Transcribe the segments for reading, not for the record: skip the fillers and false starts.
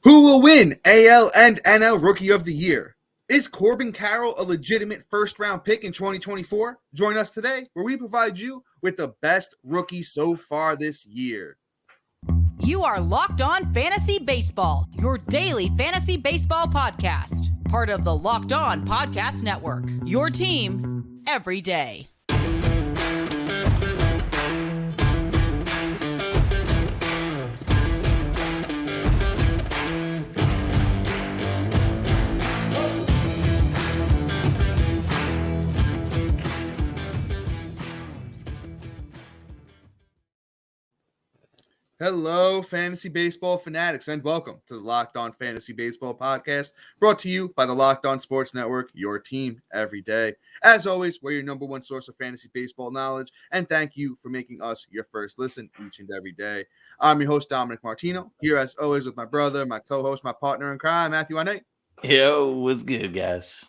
Who will win AL and NL Rookie of the Year? Is Corbin Carroll a legitimate first-round pick in 2024? Join us today where we provide you with the best rookie so far this year. You are Locked On Fantasy Baseball, your daily fantasy baseball podcast. Part of the Locked On Podcast Network, your team every day. Hello, fantasy baseball fanatics, and welcome to the Locked On Fantasy Baseball podcast, brought to you by the Locked On Sports Network, your team every day. As always, we're your number one source of fantasy baseball knowledge, and thank you for making us your first listen each and every day. I'm your host, Dominic Martino, here as always with my brother, my co-host, my partner in crime, Matthew Arnett. Yo, what's good, guys?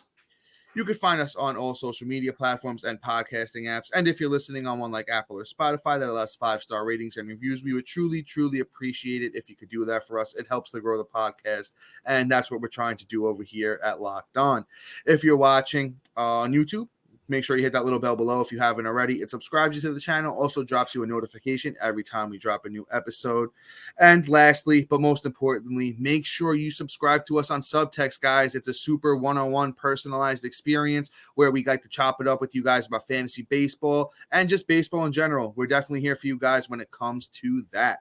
You can find us on all social media platforms and podcasting apps. And if you're listening on one like Apple or Spotify that allows 5-star ratings and reviews, we would truly, truly appreciate it if you could do that for us. It helps to grow the podcast. And that's what we're trying to do over here at Locked On. If you're watching on YouTube, make sure you hit that little bell below if you haven't already. It subscribes you to the channel, also drops you a notification every time we drop a new episode. And lastly, but most importantly, make sure you subscribe to us on Subtext, guys. It's a super one-on-one personalized experience where we like to chop it up with you guys about fantasy baseball and just baseball in general. We're definitely here for you guys when it comes to that.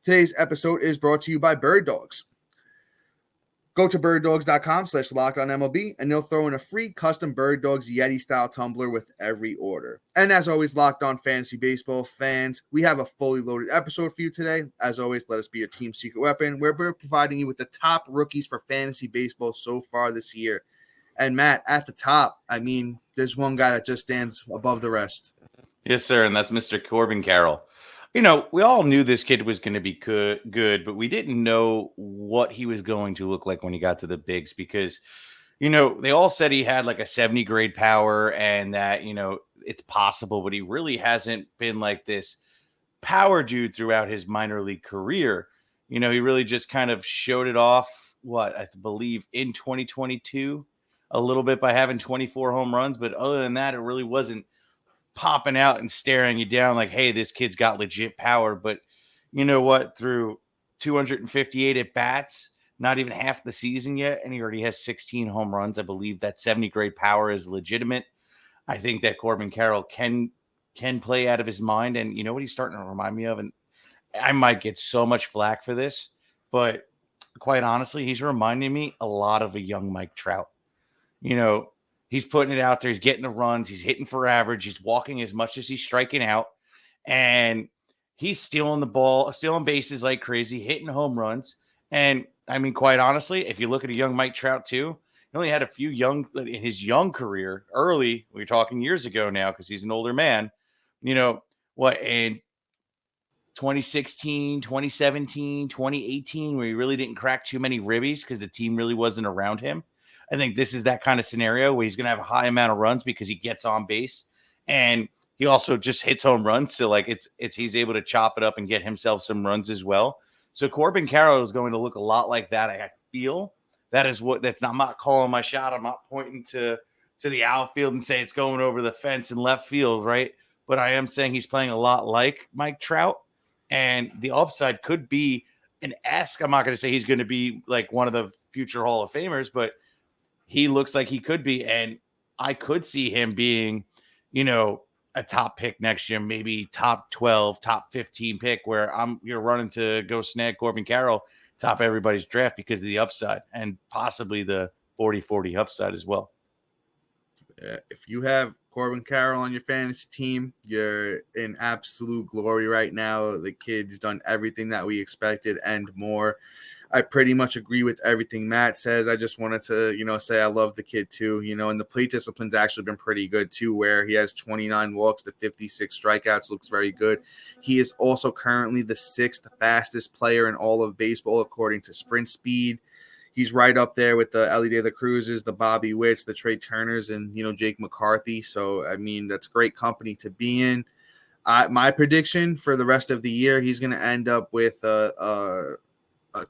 Today's episode is brought to you by Bird Dogs. Go to birddogs.com/LockedOnMLB and they'll throw in a free custom Bird Dogs Yeti-style tumbler with every order. And as always, Locked On Fantasy Baseball fans, we have a fully loaded episode for you today. As always, let us be your team secret weapon, where we're providing you with the top rookies for fantasy baseball so far this year. And Matt, at the top, I mean, there's one guy that just stands above the rest. Yes, sir, and that's Mr. Corbin Carroll. You know, we all knew this kid was going to be good, but we didn't know what he was going to look like when he got to the bigs because, you know, they all said he had like a 70 grade power and that, you know, it's possible, but he really hasn't been like this power dude throughout his minor league career. You know, he really just kind of showed it off, I believe in 2022 a little bit by having 24 home runs. But other than that, it really wasn't popping out and staring you down like, hey, this kid's got legit power. But you know what? Through 258 at bats, not even half the season yet, and he already has 16 home runs. I believe that 70 grade power is legitimate. I think that Corbin Carroll can play out of his mind. And you know what he's starting to remind me of? And I might get so much flack for this, but quite honestly, he's reminding me a lot of a young Mike Trout. You know, he's putting it out there. He's getting the runs. He's hitting for average. He's walking as much as he's striking out. And he's stealing the ball, stealing bases like crazy, hitting home runs. And, I mean, quite honestly, if you look at a young Mike Trout, too, he only had a few in his young career, early, we're talking years ago now because he's an older man, you know, in 2016, 2017, 2018, where he really didn't crack too many ribbies because the team really wasn't around him. I think this is that kind of scenario where he's going to have a high amount of runs because he gets on base and he also just hits home runs. So like he's able to chop it up and get himself some runs as well. So Corbin Carroll is going to look a lot like that. I feel that's not, I'm not calling my shot. I'm not pointing to the outfield and say it's going over the fence in left field. Right. But I am saying he's playing a lot like Mike Trout and the upside could be an ask. I'm not going to say he's going to be like one of the future Hall of Famers, but he looks like he could be, and I could see him being, you know, a top pick next year, maybe top 12, top 15 pick where you're running to go snag Corbin Carroll, top everybody's draft because of the upside and possibly the 40-40 upside as well. If you have Corbin Carroll on your fantasy team, you're in absolute glory right now. The kid's done everything that we expected and more. I pretty much agree with everything Matt says. I just wanted to, say I love the kid too, and the plate discipline's actually been pretty good too, where he has 29 walks to 56 strikeouts, looks very good. He is also currently the 6th fastest player in all of baseball, according to sprint speed. He's right up there with the Elly De La Cruzes, the Bobby Witts, the Trey Turners, and, Jake McCarthy. So, I mean, that's great company to be in. My prediction for the rest of the year, he's going to end up with a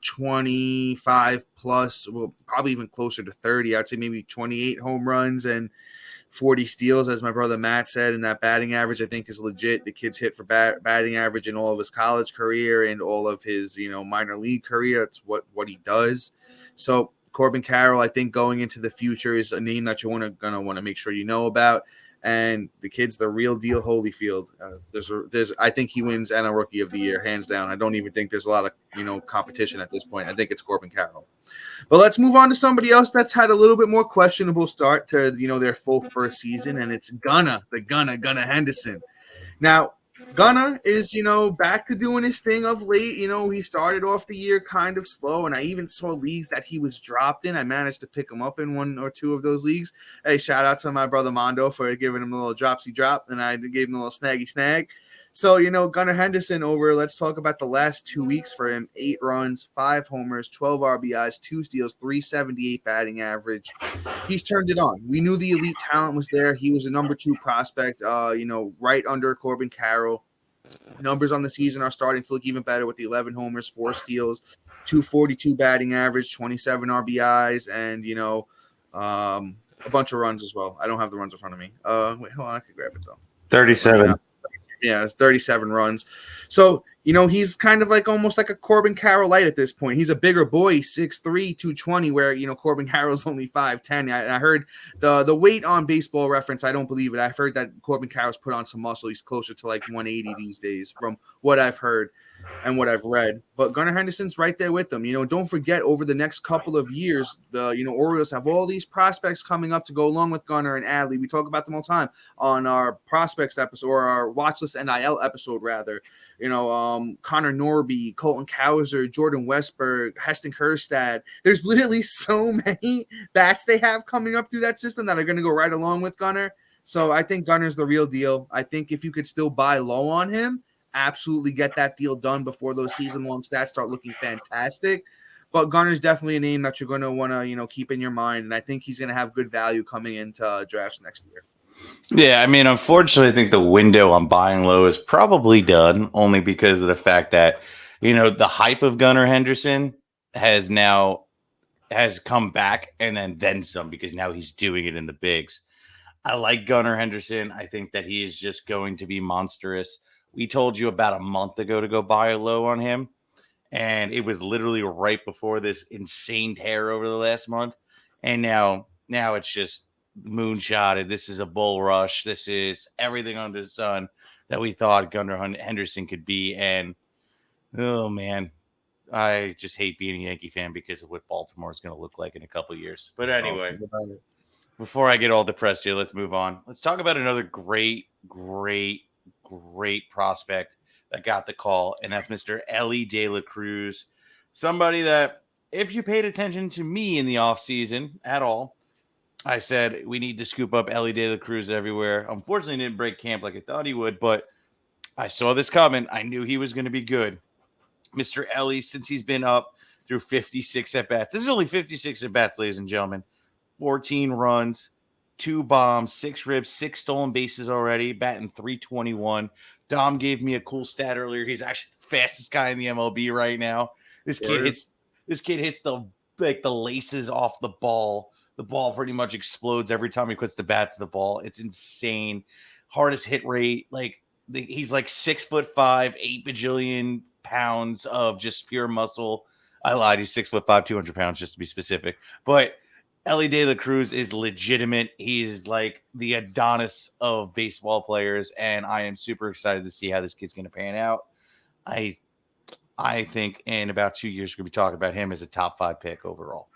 25 plus, well, probably even closer to 30. I'd say maybe 28 home runs and 40 steals, as my brother Matt said. And that batting average, I think, is legit. The kid's hit for batting average in all of his college career and all of his, minor league career. That's what he does. So Corbin Carroll, I think, going into the future is a name that you're gonna want to make sure you know about. And the kid's the real deal, Holyfield. I think he wins NL Rookie of the Year, hands down. I don't even think there's a lot of, competition at this point. I think it's Corbin Carroll. But let's move on to somebody else that's had a little bit more questionable start to, their full first season, and it's Gunnar Henderson. Now, Gunnar is, back to doing his thing of late. He started off the year kind of slow, and I even saw leagues that he was dropped in. I managed to pick him up in one or two of those leagues. Hey, shout out to my brother Mondo for giving him a little dropsy drop, and I gave him a little snaggy snag. So, Gunnar Henderson let's talk about the last 2 weeks for him. 8 runs, 5 homers, 12 RBIs, 2 steals, 378 batting average. He's turned it on. We knew the elite talent was there. He was a number 2 prospect, right under Corbin Carroll. Numbers on the season are starting to look even better with the 11 homers, 4 steals, 242 batting average, 27 RBIs, and, a bunch of runs as well. I don't have the runs in front of me. Wait, hold on. I could grab it, though. 37. Yeah, it's 37 runs. So, he's kind of like almost like a Corbin Carroll light at this point. He's a bigger boy, 6'3", 220, where, Corbin Carroll's only 5'10". I heard the weight on Baseball Reference. I don't believe it. I've heard that Corbin Carroll's put on some muscle. He's closer to like 180 these days from what I've heard and what I've read. But Gunnar Henderson's right there with them. Don't forget, over the next couple of years, the Orioles have all these prospects coming up to go along with Gunnar and Adley. We talk about them all the time on our prospects episode, or our watch list NIL episode rather. Connor Norby, Colton Cowser, Jordan Westberg, Heston Kjerstad. There's literally so many bats they have coming up through that system that are going to go right along with Gunnar. So I think Gunnar's the real deal. I think if you could still buy low on him, absolutely get that deal done before those season-long stats start looking fantastic. But Gunnar's definitely a name that you're going to want to, keep in your mind, and I think he's going to have good value coming into drafts next year. Yeah, I mean, unfortunately, I think the window on buying low is probably done, only because of the fact that, the hype of Gunnar Henderson has come back and then some, because now he's doing it in the bigs. I like Gunnar Henderson. I think that he is just going to be monstrous. We told you about a month ago to go buy a low on him, and it was literally right before this insane tear over the last month. And now it's just moonshotted. This is a bull rush. This is everything under the sun that we thought Gunnar Henderson could be. And, oh, man, I just hate being a Yankee fan because of what Baltimore is going to look like in a couple of years. But anyway, before I get all depressed here, let's move on. Let's talk about another great prospect that got the call, and that's Mr. Elly De La Cruz. Somebody that, if you paid attention to me in the offseason at all, I said we need to scoop up Elly De La Cruz everywhere. Unfortunately, didn't break camp like I thought he would, but I saw this coming. I knew he was going to be good. Mr. Elly, since he's been up through 56 at-bats. This is only 56 at-bats, ladies and gentlemen. 14 runs, 2 bombs, 6 ribs, 6 stolen bases already, batting .321. Dom gave me a cool stat earlier. He's actually the fastest guy in the MLB right now. This kid hits the laces off the ball. The ball pretty much explodes every time he puts the bat to the ball. It's insane. Hardest hit rate. He's like 6'5", 8 bajillion pounds of just pure muscle. I lied. He's 6'5", 200 pounds, just to be specific. But Elly De La Cruz is legitimate. He's like the Adonis of baseball players, and I am super excited to see how this kid's going to pan out. I think in about 2 years, we're going to be talking about him as a top 5 pick overall.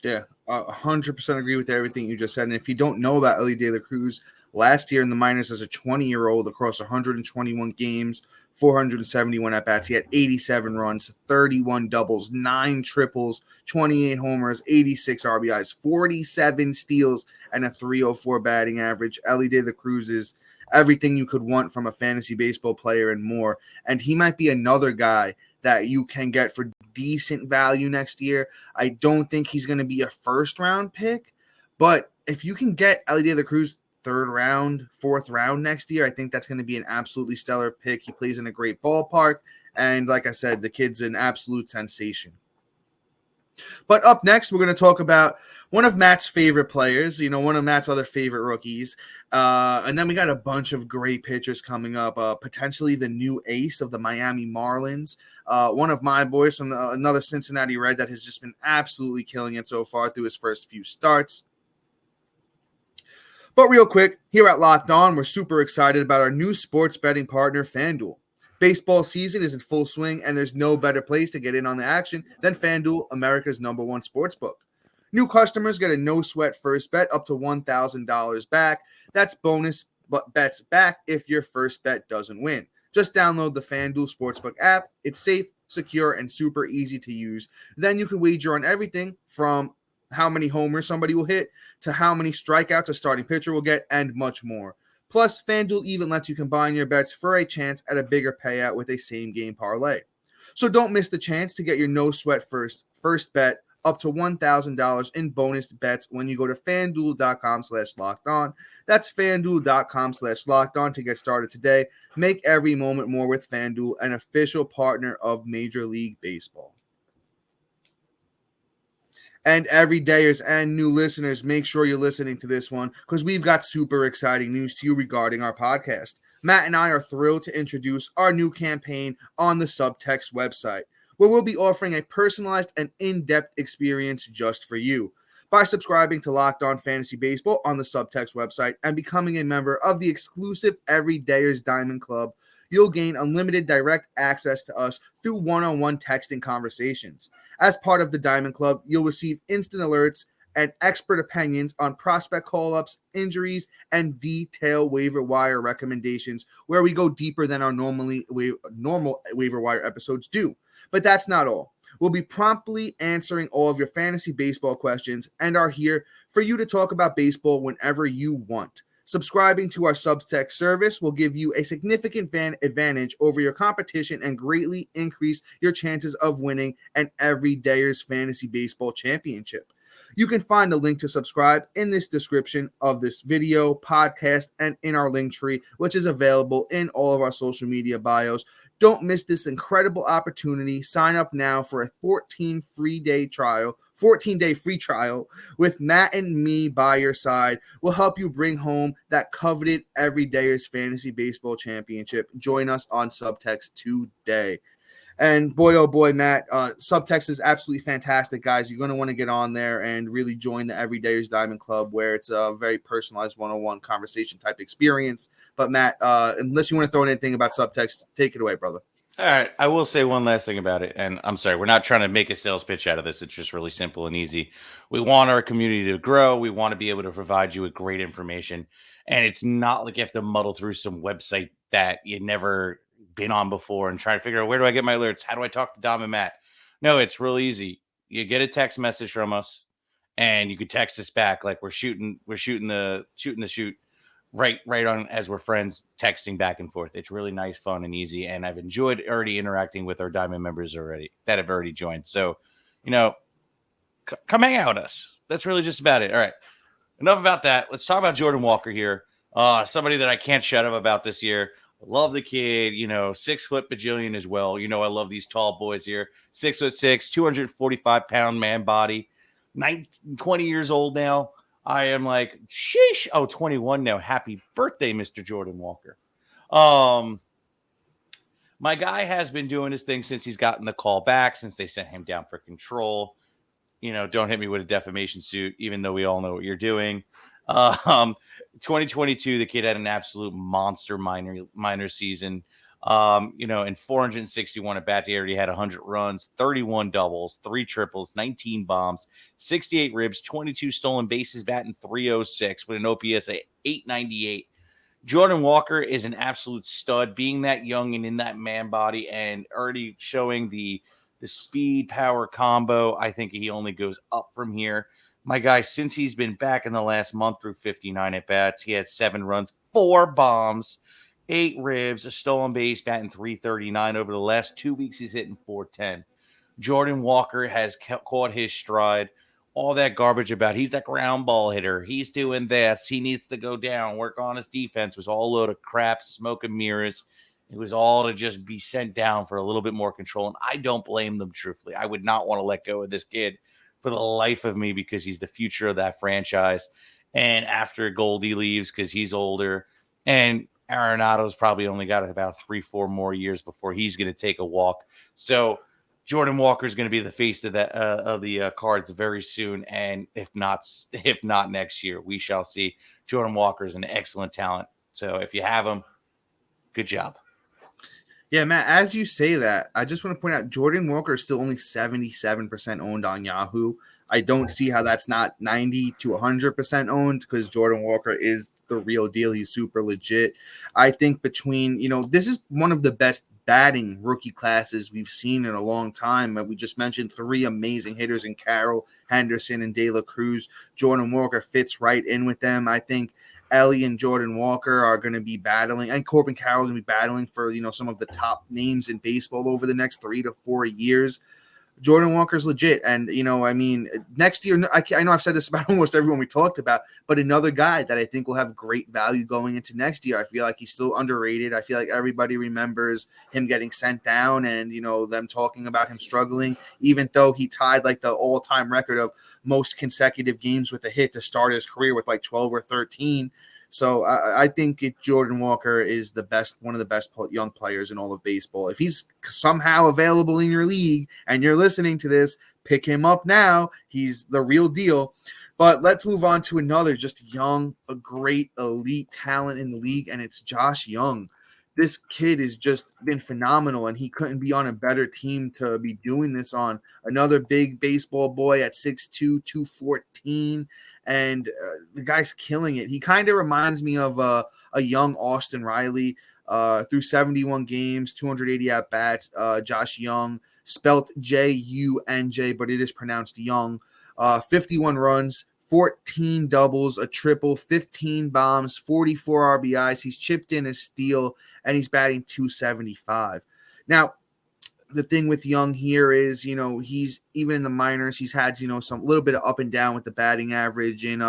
Yeah, 100% agree with everything you just said. And if you don't know about Elly De La Cruz, last year in the minors as a 20-year-old across 121 games, 471 at-bats, he had 87 runs, 31 doubles, 9 triples, 28 homers, 86 RBIs, 47 steals, and a .304 batting average. Elly De La Cruz is everything you could want from a fantasy baseball player and more. And he might be another guy that you can get for decent value next year. I don't think he's going to be a first-round pick, but if you can get Elly De La Cruz third round, fourth round next year. I think that's going to be an absolutely stellar pick. He plays in a great ballpark. And like I said, the kid's an absolute sensation. But up next, we're going to talk about one of Matt's favorite players, one of Matt's other favorite rookies. And then we got a bunch of great pitchers coming up, potentially the new ace of the Miami Marlins, one of my boys from another Cincinnati Red that has just been absolutely killing it so far through his first few starts. But real quick, here at Locked On, we're super excited about our new sports betting partner, FanDuel. Baseball season is in full swing, and there's no better place to get in on the action than FanDuel, America's #1 sportsbook. New customers get a no-sweat first bet up to $1,000 back. That's bonus bets back if your first bet doesn't win. Just download the FanDuel Sportsbook app. It's safe, secure, and super easy to use. Then you can wager on everything from how many homers somebody will hit to how many strikeouts a starting pitcher will get, and much more. Plus, FanDuel even lets you combine your bets for a chance at a bigger payout with a same-game parlay. So don't miss the chance to get your no-sweat first bet up to $1,000 in bonus bets when you go to FanDuel.com/lockedon. That's FanDuel.com/lockedon to get started today. Make every moment more with FanDuel, an official partner of Major League Baseball. And everydayers and new listeners, make sure you're listening to this one because we've got super exciting news to you regarding our podcast. Matt and I are thrilled to introduce our new campaign on the Subtext website, where we'll be offering a personalized and in-depth experience just for you. By subscribing to Locked On Fantasy Baseball on the Subtext website and becoming a member of the exclusive Everydayers Diamond Club, you'll gain unlimited direct access to us through one-on-one texting conversations. As part of the Diamond Club, you'll receive instant alerts and expert opinions on prospect call-ups, injuries, and detailed waiver wire recommendations, where we go deeper than our normal waiver wire episodes do. But that's not all. We'll be promptly answering all of your fantasy baseball questions and are here for you to talk about baseball whenever you want. Subscribing to our Subtext service will give you a significant advantage over your competition and greatly increase your chances of winning an Everydayers Fantasy Baseball Championship. You can find a link to subscribe in this description of this video, podcast, and in our link tree, which is available in all of our social media bios. Don't miss this incredible opportunity. Sign up now for a 14-day free trial with Matt and me by your side. We'll help you bring home that coveted Everydayers Fantasy Baseball Championship. Join us on Subtext today. And boy, oh boy, Matt, Subtext is absolutely fantastic, guys. You're going to want to get on there and really join the Everydayers Diamond Club, where it's a very personalized one-on-one conversation type experience. But Matt, unless you want to throw anything about Subtext, take it away, brother. All right. I will say one last thing about it. And I'm sorry, we're not trying to make a sales pitch out of this. It's just really simple and easy. We want our community to grow. We want to be able to provide you with great information. And it's not like you have to muddle through some website that you never been on before and try to figure out, where do I get my alerts? How do I talk to Dom and Matt? No, it's real easy. You get a text message from us and you could text us back like we're shooting the shoot right on as we're friends, texting back and forth. It's really nice, fun, and easy. And I've enjoyed already interacting with our Diamond members that have already joined. So, come hang out with us. That's really just about it. All right. Enough about that. Let's talk about Jordan Walker here. Somebody that I can't shut up about this year. Love the kid, 6 foot bajillion as well. I love these tall boys here. 6'6", 245-pound man body, 20 years old now. I am like, sheesh. Oh, 21 now. Happy birthday, Mr. Jordan Walker. My guy has been doing his thing since he's gotten the call back, since they sent him down for control. Don't hit me with a defamation suit, even though we all know what you're doing. 2022, the kid had an absolute monster minor season. In 461 at bats, he already had 100 runs, 31 doubles, 3 triples, 19 bombs, 68 ribs, 22 stolen bases, batting .306 with an OPS at 898. Jordan Walker is an absolute stud, being that young and in that man body and already showing the speed power combo. I think he only goes up from here. My guy, since he's been back in the last month through 59 at bats, he has 7 runs, 4 bombs, 8 ribs, a stolen base, batting .339. Over the last 2 weeks, he's hitting .410. Jordan Walker has caught his stride all that garbage about he's a ground ball hitter, he's doing this, he needs to go down, work on his defense, was all a load of crap, smoke and mirrors. It was all to just be sent down for a little bit more control. And I don't blame them, truthfully. I would not want to let go of this kid for the life of me because he's the future of that franchise. And after Goldie leaves because he's older, and Arenado's probably only got about 3-4 more years before he's going to take a walk. So Jordan Walker is going to be the face of that of the Cards very soon, and if not next year, we shall see. Jordan Walker is an excellent talent, so if you have him, good job. Yeah, Matt, as you say that, I just want to point out Jordan Walker is still only 77% owned on Yahoo. I don't see how that's not 90 to 100% owned because Jordan Walker is the real deal. He's super legit. I think between, this is one of the best batting rookie classes we've seen in a long time. We just mentioned 3 amazing hitters in Carroll, Henderson, and De La Cruz. Jordan Walker fits right in with them. I think Elly and Jordan Walker are going to be battling, and Corbin Carroll is going to be battling for, some of the top names in baseball over the next 3 to 4 years. Jordan Walker's legit. And, next year, I know I've said this about almost everyone we talked about, but another guy that I think will have great value going into next year. I feel like he's still underrated. I feel like everybody remembers him getting sent down and, them talking about him struggling, even though he tied like the all-time record of most consecutive games with a hit to start his career with like 12 or 13. So I think Jordan Walker is one of the best young players in all of baseball. If he's somehow available in your league and you're listening to this, pick him up now. He's the real deal. But let's move on to another just young, a great elite talent in the league, and it's Josh Jung. This kid has just been phenomenal, and he couldn't be on a better team to be doing this on. Another big baseball boy at 6'2", 214, and the guy's killing it. He kind of reminds me of a young Austin Riley. Through 71 games, 280 at-bats, Josh Jung, spelt J-U-N-J, but it is pronounced Young. 51 runs, 14 doubles, a triple, 15 bombs, 44 RBIs. He's chipped in a steal, and he's batting .275. Now, the thing with Jung here is, he's even in the minors, he's had, some little bit of up and down with the batting average. In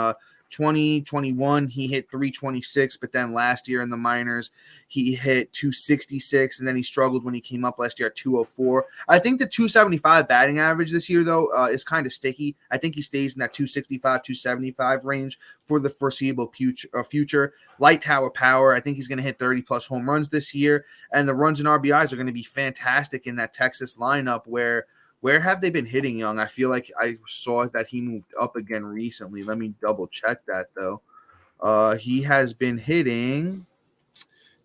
2021, he hit .326, but then last year in the minors, he hit .266, and then he struggled when he came up last year at .204. I think the .275 batting average this year, though, is kind of sticky. I think he stays in that .265, .275 range for the foreseeable future. Light tower power, I think he's going to hit 30-plus home runs this year, and the runs and RBIs are going to be fantastic in that Texas lineup where have they been hitting Jung? I feel like I saw that he moved up again recently. Let me double check that, though. He has been hitting –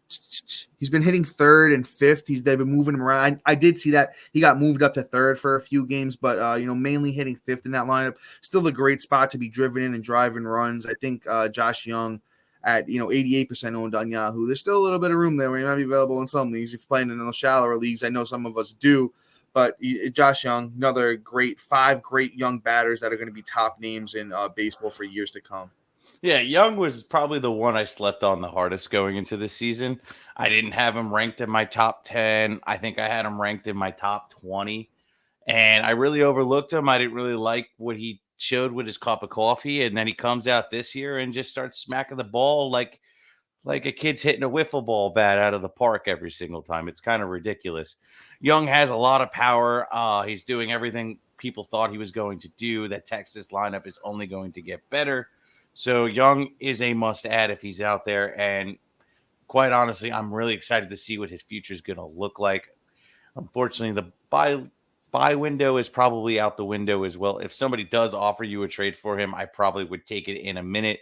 he's been hitting third and fifth. They've been moving him around. I did see that. He got moved up to third for a few games, but, mainly hitting fifth in that lineup. Still a great spot to be driven in and driving runs. I think Josh Jung at, 88% owned on Yahoo. There's still a little bit of room there where he might be available in some leagues. If you're playing in those shallower leagues, I know some of us do. But Josh Jung, another 5 great young batters that are going to be top names in baseball for years to come. Yeah, Jung was probably the one I slept on the hardest going into this season. I didn't have him ranked in my top 10. I think I had him ranked in my top 20. And I really overlooked him. I didn't really like what he showed with his cup of coffee. And then he comes out this year and just starts smacking the ball like a kid's hitting a wiffle ball bat out of the park every single time. It's kind of ridiculous. Jung has a lot of power. He's doing everything people thought he was going to do. That Texas lineup is only going to get better. So Jung is a must-add if he's out there. And quite honestly, I'm really excited to see what his future is going to look like. Unfortunately, the buy window is probably out the window as well. If somebody does offer you a trade for him, I probably would take it in a minute.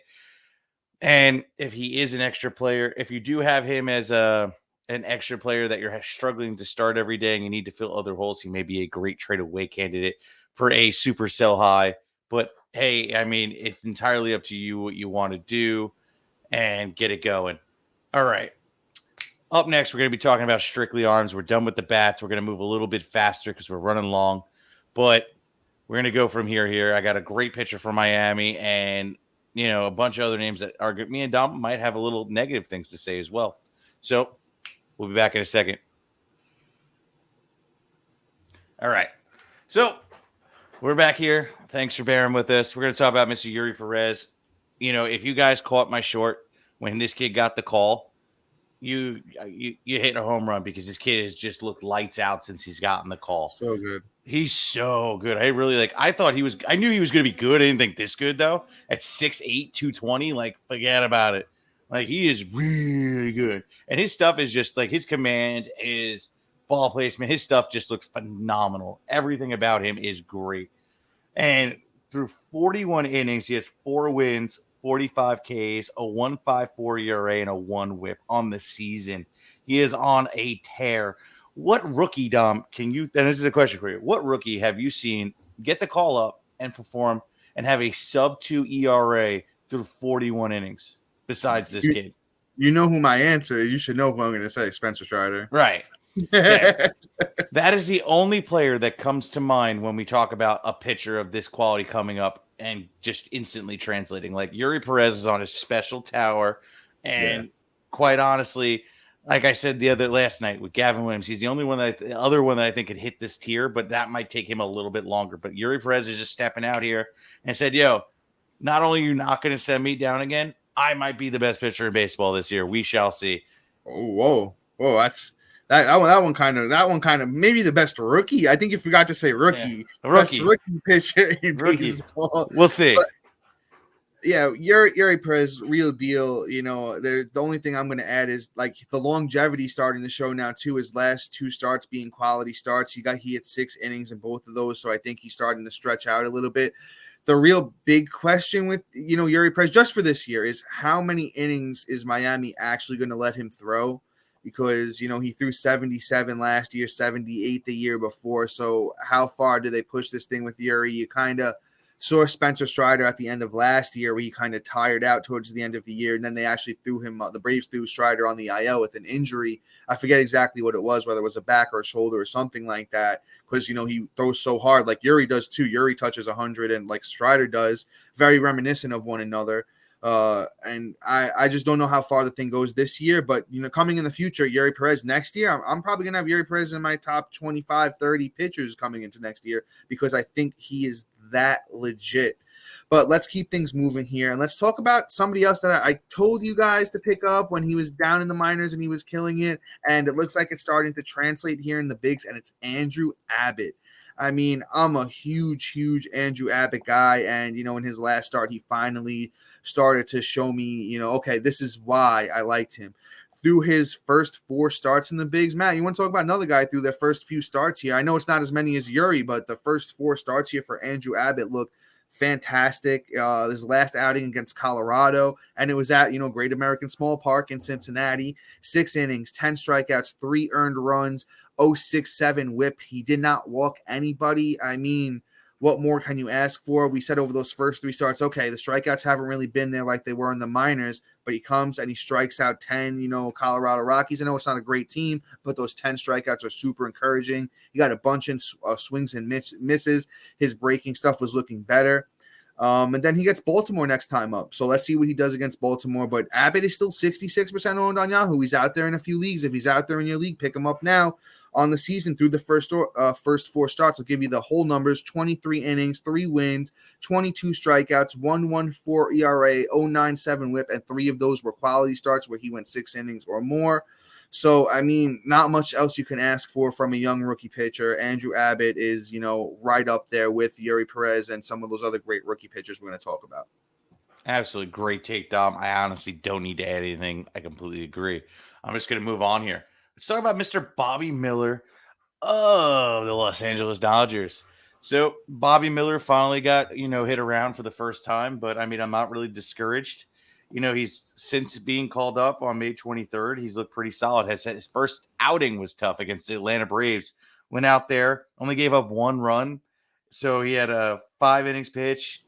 And if he is an extra player, if you do have him as an extra player that you're struggling to start every day and you need to fill other holes, he may be a great trade away candidate for a super sell high. But hey, I mean, it's entirely up to you what you want to do and get it going. All right. Up next, we're going to be talking about strictly arms. We're done with the bats. We're going to move a little bit faster because we're running long. But we're going to go from here. I got a great pitcher from Miami and a bunch of other names that are good. Me and Dom might have a little negative things to say as well. So we'll be back in a second. All right. So We're back here. Thanks for bearing with us. We're going to talk about Mr. Eury Perez. If you guys caught my short when this kid got the call, you hit a home run because this kid has just looked lights out since he's gotten the call. So good. He's so good. I knew he was going to be good. I didn't think this good, though. At 6'8", 220, forget about it. He is really good. And his stuff is just, his command, his ball placement, his stuff just looks phenomenal. Everything about him is great. And through 41 innings, he has 4 wins, 45 Ks, a 1.54 ERA, and a 1 WHIP on the season. He is on a tear. What rookie, Dom, and this is a question for you, what rookie have you seen get the call up and perform and have a sub-2 ERA through 41 innings besides this kid? You know who my answer is. You should know who I'm going to say, Spencer Strider. Right. Yeah. That is the only player that comes to mind when we talk about a pitcher of this quality coming up and just instantly translating. Eury Perez is on a special tower, and quite honestly, like I said last night with Gavin Williams, he's the only one the other one that I think could hit this tier, but that might take him a little bit longer. But Eury Perez is just stepping out here and said, "Yo, not only are you not going to send me down again, I might be the best pitcher in baseball this year. We shall see." Oh, whoa! That one kind of maybe the best rookie. I think if we got to say rookie, best rookie pitcher in baseball. We'll see. But, yeah, Eury Perez, real deal. The only thing I'm going to add is the longevity starting to show now too. His last 2 starts being quality starts. He had 6 innings in both of those, so I think he's starting to stretch out a little bit. The real big question with Eury Perez just for this year is how many innings is Miami actually going to let him throw? Because, he threw 77 last year, 78 the year before. So how far do they push this thing with Eury? You kind of saw Spencer Strider at the end of last year where he kind of tired out towards the end of the year. And then they actually threw him, the Braves threw Strider on the IL with an injury. I forget exactly what it was, whether it was a back or a shoulder or something like that. Because, he throws so hard like Eury does too. Eury touches 100 and like Strider does, very reminiscent of one another. And I just don't know how far the thing goes this year, but coming in the future, Eury Perez next year, I'm probably gonna have Eury Perez in my top 25, 30 pitchers coming into next year because I think he is that legit. But let's keep things moving here and let's talk about somebody else that I told you guys to pick up when he was down in the minors and he was killing it, and it looks like it's starting to translate here in the bigs, and it's Andrew Abbott. I mean, I'm a huge Andrew Abbott guy. And, in his last start, he finally started to show me, okay, this is why I liked him. Through his first 4 starts in the bigs, Matt, you want to talk about another guy through their first few starts here? I know it's not as many as Eury, but the first 4 starts here for Andrew Abbott look fantastic. His last outing against Colorado, and it was at, Great American Small Park in Cincinnati. 6 innings, 10 strikeouts, 3 earned runs, 0.67 whip. He did not walk anybody. I mean, what more can you ask for? We said over those first 3 starts, okay, the strikeouts haven't really been there like they were in the minors, but he comes and he strikes out 10, Colorado Rockies. I know it's not a great team, but those 10 strikeouts are super encouraging. He got a bunch of swings and misses. His breaking stuff was looking better. And then he gets Baltimore next time up. So let's see what he does against Baltimore. But Abbott is still 66% owned on Yahoo. He's out there in a few leagues. If he's out there in your league, pick him up now. On the season through the first 4 starts, I'll give you the whole numbers: 23 innings, 3 wins, 22 strikeouts, 1.14 ERA, 0.97 whip, and 3 of those were quality starts where he went 6 innings or more. So, I mean, not much else you can ask for from a young rookie pitcher. Andrew Abbott is, right up there with Eury Perez and some of those other great rookie pitchers we're going to talk about. Absolutely great take, Dom. I honestly don't need to add anything. I completely agree. I'm just going to move on here. Let's talk about Mr. Bobby Miller of the Los Angeles Dodgers. So Bobby Miller finally got, hit around for the first time, but I mean, I'm not really discouraged. He's since being called up on May 23rd, he's looked pretty solid. His first outing was tough against the Atlanta Braves. Went out there, only gave up 1 run. So he had a 5 innings pitch,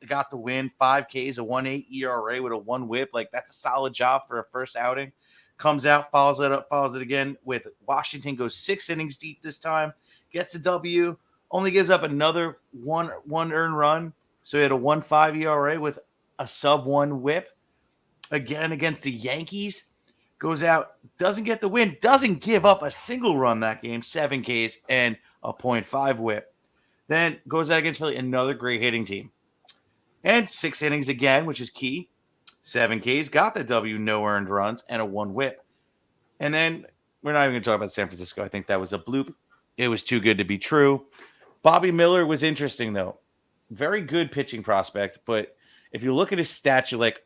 got the win, 5 Ks, a 1.8 ERA with a 1 whip. That's a solid job for a first outing. Comes out, follows it again with Washington, goes 6 innings deep this time, gets a W, only gives up another one earned run. So he had a 1.5 ERA with a sub-1 whip. Again against the Yankees, goes out, doesn't get the win, doesn't give up a single run that game, 7 Ks and a 0.5 whip. Then goes out against Philly, another great hitting team. And 6 innings again, which is key. 7 Ks, got the W, no earned runs, and a 1 whip. And then we're not even going to talk about San Francisco. I think that was a bloop. It was too good to be true. Bobby Miller was interesting, though. Very good pitching prospect, but if you look at his stats, you're like,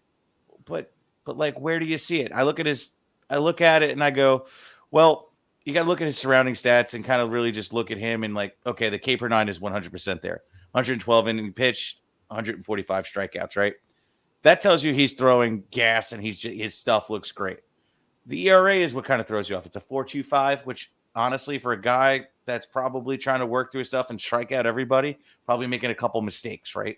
but like, where do you see it? I look at it and I go, well, you got to look at his surrounding stats and kind of really just look at him and like, okay, the K per 9 is 100% there. 112 inning pitch, 145 strikeouts, right? That tells you he's throwing gas and his stuff looks great. The ERA is what kind of throws you off. It's a 4.25, which honestly, for a guy that's probably trying to work through his stuff and strike out everybody, probably making a couple mistakes, right?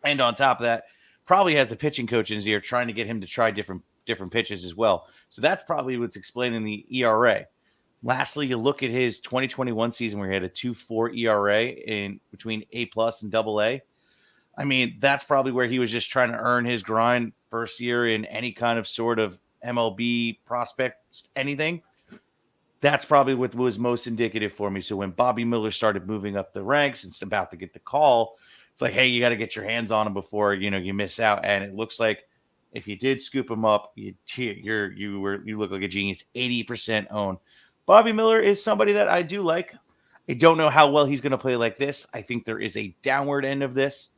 And on top of that, probably has a pitching coach in his ear trying to get him to try different pitches as well. So that's probably what's explaining the ERA. Lastly, you look at his 2021 season where he had a 2.4 ERA in between A+ and AA. I mean, that's probably where he was just trying to earn his grind first year in any kind of sort of MLB prospect, anything. That's probably what was most indicative for me. So when Bobby Miller started moving up the ranks and about to get the call, it's like, hey, you got to get your hands on him before, you miss out. And it looks like if you did scoop him up, you look like a genius. 80% owned. Bobby Miller is somebody that I do like. I don't know how well he's going to play like this. I think there is a downward end of this,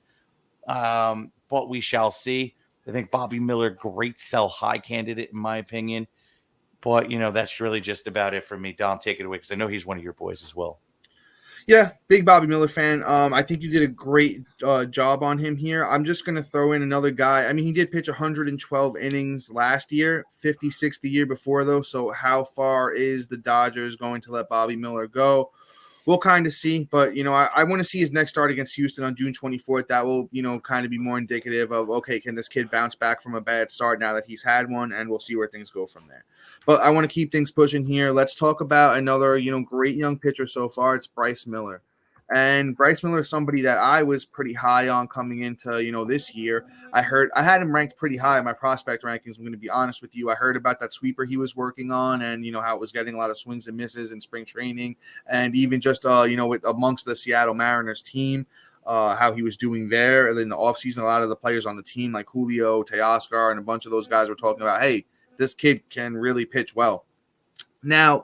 but we shall see. I think Bobby Miller, great sell high candidate in my opinion. But, that's really just about it for me. Dom, take it away because I know he's one of your boys as well. Yeah, big Bobby Miller fan. I think you did a great job on him here. I'm just going to throw in another guy. I mean, he did pitch 112 innings last year, 56 the year before, though. So how far is the Dodgers going to let Bobby Miller go? We'll kind of see. But, I want to see his next start against Houston on June 24th. That will, kind of be more indicative of, okay, can this kid bounce back from a bad start now that he's had one? And we'll see where things go from there. But I want to keep things pushing here. Let's talk about another, great young pitcher so far. It's Bryce Miller. And Bryce Miller is somebody that I was pretty high on coming into, this year. I had him ranked pretty high in my prospect rankings. I'm going to be honest with you. I heard about that sweeper he was working on and, how it was getting a lot of swings and misses in spring training. And even just, with amongst the Seattle Mariners team, how he was doing there. And in the offseason, a lot of the players on the team like Julio, Teoscar, and a bunch of those guys were talking about, hey, this kid can really pitch well. Now,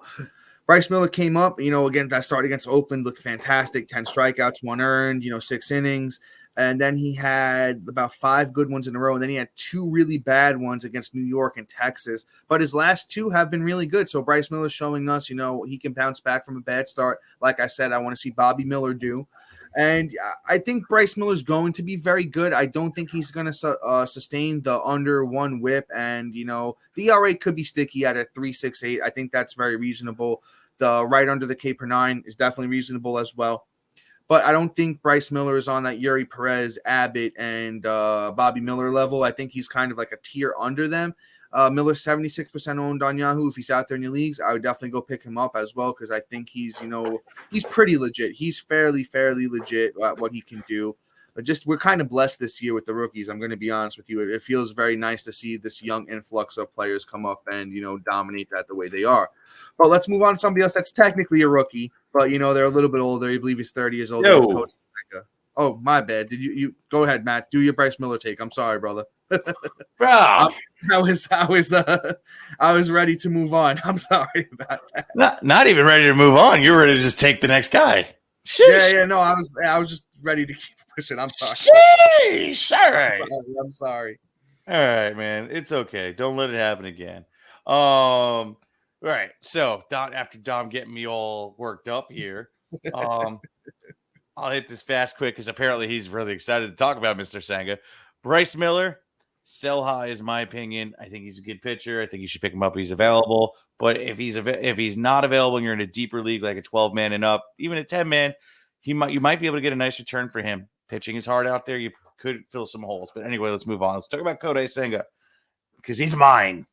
Bryce Miller came up, again, that start against Oakland looked fantastic. 10 strikeouts, 1 earned, 6 innings. And then he had about 5 good ones in a row. And then he had 2 really bad ones against New York and Texas. But his last 2 have been really good. So Bryce Miller's showing us, he can bounce back from a bad start. Like I said, I want to see Bobby Miller do. And I think Bryce Miller's going to be very good. I don't think he's going to sustain the under 1 whip. And, the ERA could be sticky at a 3.68. I think that's very reasonable. The right under the K per 9 is definitely reasonable as well. But I don't think Bryce Miller is on that Eury Perez, Abbott, and Bobby Miller level. I think he's kind of like a tier under them. Miller's 76% owned on Yahoo. If he's out there in your leagues, I would definitely go pick him up as well because I think he's, he's pretty legit. He's fairly legit at what he can do. But we're kind of blessed this year with the rookies. I'm going to be honest with you. It feels very nice to see this young influx of players come up and, dominate that the way they are. But let's move on to somebody else that's technically a rookie, but, they're a little bit older. I believe he's 30 years old. Yo. Oh, my bad. Did you go ahead, Matt? Do your Bryce Miller take. I'm sorry, brother. Bro. I was ready to move on. I'm sorry about that. Not even ready to move on. You're ready to just take the next guy. Sheesh. Yeah. No, I was just ready to keep pushing. I'm sorry. Sheesh. All right. I'm sorry. All right, man. It's okay. Don't let it happen again. Right. So after Dom getting me all worked up here, I'll hit this fast quick because apparently he's really excited to talk about Mr. Senga. Bryce Miller, sell high is my opinion. I think he's a good pitcher. I think you should pick him up if he's available. But if he's not available and you're in a deeper league like a 12-man and up, even a 10-man, you might be able to get a nice return for him. Pitching is hard out there. You could fill some holes. But anyway, let's move on. Let's talk about Kodai Senga because he's mine.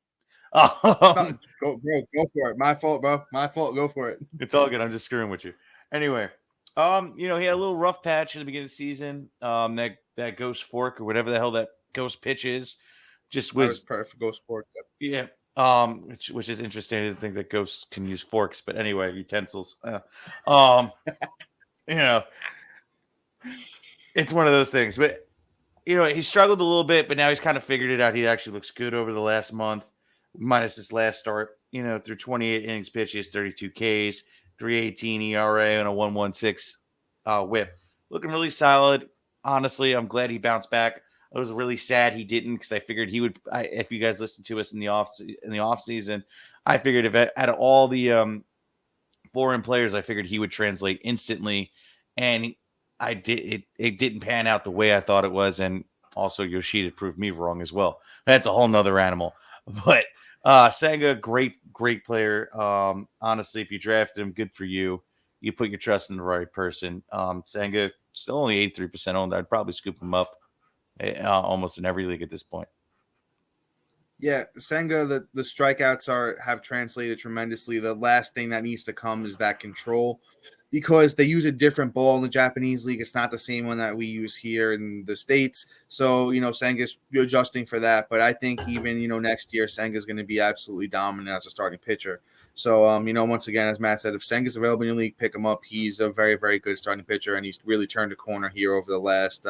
Go for it. My fault, bro. My fault. Go for it. It's all good. I'm just screwing with you. Anyway, he had a little rough patch at the beginning of the season. That ghost fork or whatever the hell that ghost pitch is, just was perfect. Ghost fork. Yeah. Which is interesting to think that ghosts can use forks, but anyway, utensils. It's one of those things. But, he struggled a little bit, but now he's kind of figured it out. He actually looks good over the last month, minus his last start. Through 28 innings pitched, he has 32 Ks, 3.18 ERA, and a 1.16 whip. Looking really solid. Honestly, I'm glad he bounced back. I was really sad he didn't because I figured he would. If you guys listened to us in the off season, I figured if out of all the foreign players, I figured he would translate instantly, and I did. It didn't pan out the way I thought it was, and also Yoshida proved me wrong as well. That's a whole nother animal. But Senga, great player. Honestly, if you drafted him, good for you. You put your trust in the right person. Senga still only 83% owned. I'd probably scoop him up almost in every league at this point. Yeah, Senga, the strikeouts have translated tremendously. The last thing that needs to come is that control, because they use a different ball in the Japanese league. It's not the same one that we use here in the States. So, Senga's adjusting for that. But I think even, next year, Senga's going to be absolutely dominant as a starting pitcher. So, once again, as Matt said, if Senga's available in your league, pick him up. He's a very, very good starting pitcher, and he's really turned a corner here over the last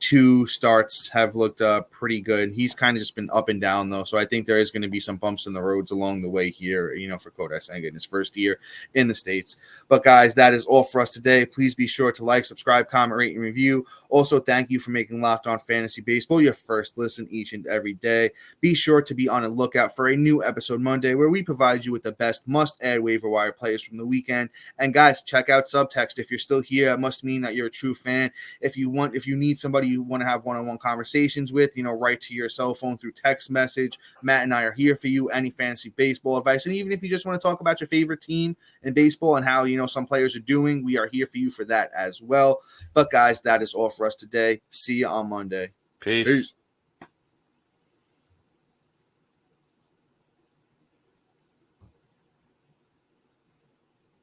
2 starts have looked pretty good. He's kind of just been up and down, though. So I think there is going to be some bumps in the roads along the way here, for Kodai Senga in his first year in the States. But, guys, that is all for us today. Please be sure to like, subscribe, comment, rate, and review. Also, thank you for making Locked On Fantasy Baseball your first listen each and every day. Be sure to be on the lookout for a new episode Monday where we provide you with the best must-add waiver wire players from the weekend. And, guys, check out Subtext. If you're still here, it must mean that you're a true fan. If you need somebody you want to have one-on-one conversations with, right to your cell phone through text message, Matt and I are here for you. Any fantasy baseball advice, and even if you just want to talk about your favorite team in baseball and how some players are doing, we are here for you for that as well. But guys, that is all for us today. See you on Monday. Peace.